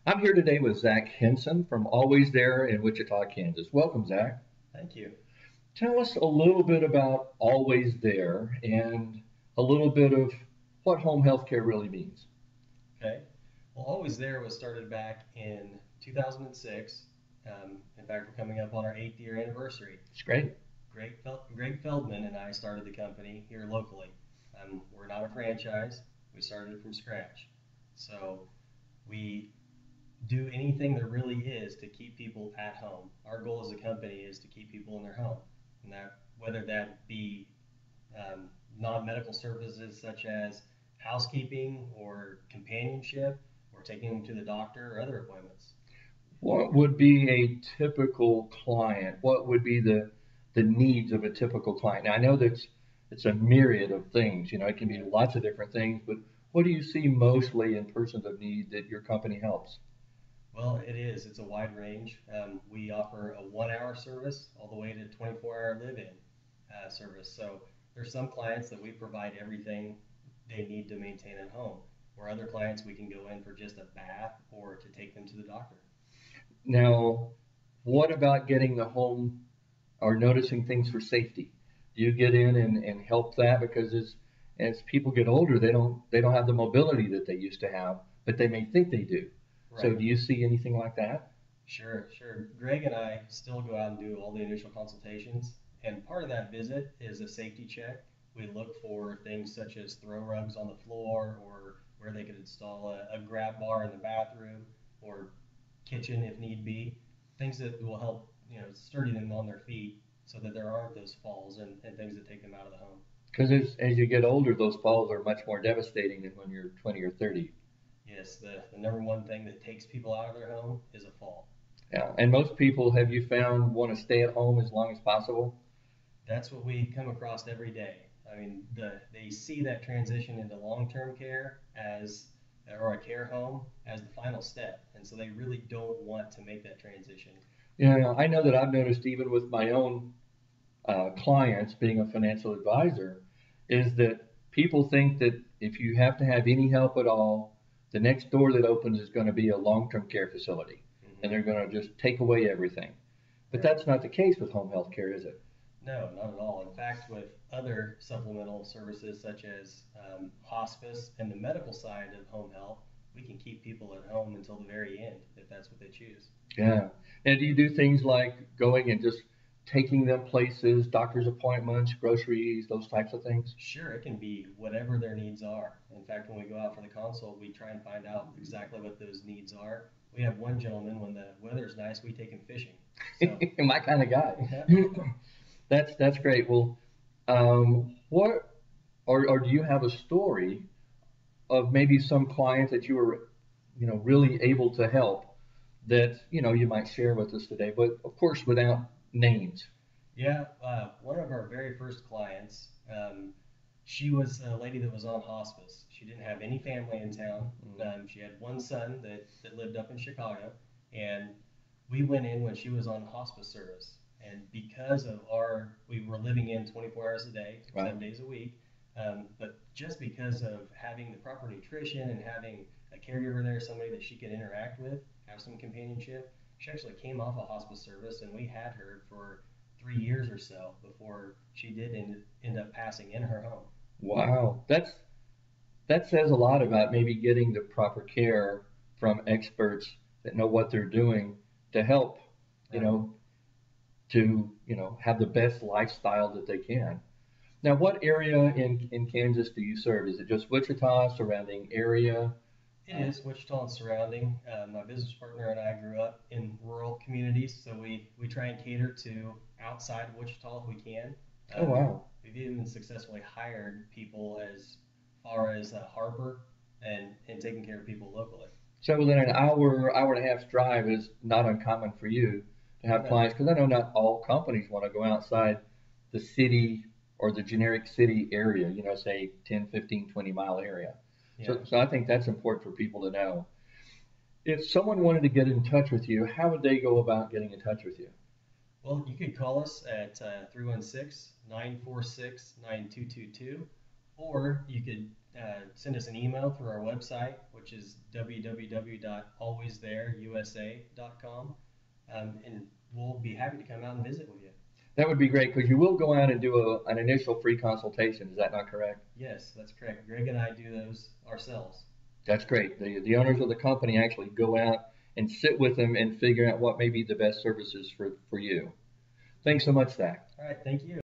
I'm here today with Zack Henson from Always There in Wichita, Kansas. Welcome, Zack. Thank you. Tell us a little bit about Always There and a little bit of what home health care really means. Okay. Well, Always There was started back in 2006. In fact, we're coming up on our 8th year anniversary. It's great. Greg Feldman and I started the company here locally. We're not a franchise. We started it from scratch. So we do anything there really is to keep people at home. Our goal as a company is to keep people in their home, and that whether that be um, non-medical services such as housekeeping or companionship or taking them to the doctor or other appointments. What would be a typical client? What would be the needs of a typical client? Now, I know that it's a myriad of things. It can be Yeah. lots of different things, but what do you see mostly in persons of need that your company helps? Well, it is. It's a wide range. We offer a 1 hour service all the way to 24-hour live-in service. So there's some clients that we provide everything they need to maintain at home, where other clients we can go in for just a bath or to take them to the doctor. Now, what about getting the home or noticing things for safety? Do you get in and help that? Because as people get older, they don't have the mobility that they used to have, but they may think they do. So Right. do you see anything like that? Sure, sure. Greg and I still go out and do all the initial consultations, and part of that visit is a safety check. We look for things such as throw rugs on the floor or where they could install a grab bar in the bathroom or kitchen if need be. Things that will help, sturdy them on their feet so that there aren't those falls and things that take them out of the home. Because as you get older, those falls are much more devastating than when you're 20 or 30. Yes, the number one thing that takes people out of their home is a fall. Yeah, and most people, have you found, want to stay at home as long as possible? That's what we come across every day. I mean, they see that transition into long-term care as or a care home as the final step, and so they really don't want to make that transition. Yeah, I know that I've noticed even with my own clients being a financial advisor is that people think that if you have to have any help at all, the next door that opens is going to be a long term care facility and they're Hmm. going to just take away everything. But Right. that's not the case with home health care, is it? No, not at all. In fact, with other supplemental services such as hospice and the medical side of home health, we can keep people at home until the very end if that's what they choose. Yeah. And do you do things like going and just taking them places, doctor's appointments, groceries, those types of things? Sure, it can be whatever their needs are. In fact, when we go out for the consult, we try and find out exactly what those needs are. We have one gentleman, when the weather's nice, we take him fishing. So, My kind of guy. yeah. That's great. Well, what or do you have a story of maybe some client that you were, really able to help that, you might share with us today, but of course without names. Yeah, one of our very first clients, she was a lady that was on hospice. She didn't have any family in town. She had one son that lived up in Chicago, and we went in when she was on hospice service. And because of we were living in 24 hours a day, Right. 7 days a week, but just because of having the proper nutrition and having a caregiver there, somebody that she could interact with, have some companionship, she actually came off a hospice service, and we had her for 3 years or so before she did end up passing in her home. Wow. That says a lot about maybe getting the proper care from experts that know what they're doing to help, you Right. know, have the best lifestyle that they can. Now, what area in Kansas do you serve? Is it just Wichita, surrounding area? It is Wichita and surrounding. My business partner and I grew up in rural communities, so we try and cater to outside of Wichita if we can. Oh, wow. We've even successfully hired people as far as Harper and taking care of people locally. So within an hour and a half drive is not uncommon for you to have No, clients because I know not all companies want to go outside the city or the generic city area, say 10, 15, 20-mile area. yeah. So I think that's important for people to know. If someone wanted to get in touch with you, how would they go about getting in touch with you? Well, you could call us at 316 or you could send us an email through our website, which is www.alwaysthereusa.com, and we'll be happy to come out and visit with you. That would be great because you will go out and do an initial free consultation. Is that not correct? Yes, that's correct. Greg and I do those ourselves. That's great. The owners of the company actually go out and sit with them and figure out what may be the best services for you. Thanks so much, Zach. All right, thank you.